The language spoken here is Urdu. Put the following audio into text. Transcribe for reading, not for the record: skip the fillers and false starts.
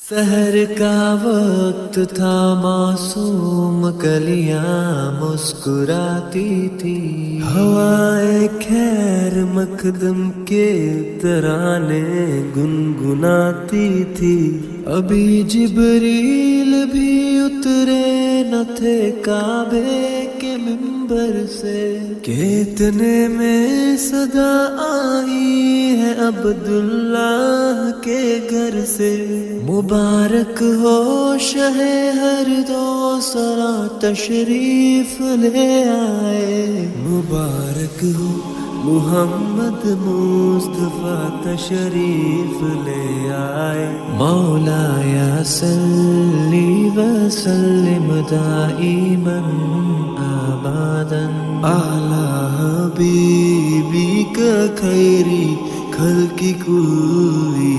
سحر کا وقت تھا، معصوم کلیاں مسکراتی تھی، ہوائے خیر مقدم کے ترانے گنگناتی تھی۔ ابھی جبریل بھی اترے نہ تھے کعبے کے منبر سے کہ اتنے میں صدا آئی ہے عبداللہ کے گھر سے۔ مبارک ہو شہ ہر دو سرا تشریف لے آئے، مبارک ہو محمد مصطفیٰ تشریف لے آئے۔ مولایا صلی وسلم دائما ابدا علی حبیبک خیر خلق کلہم۔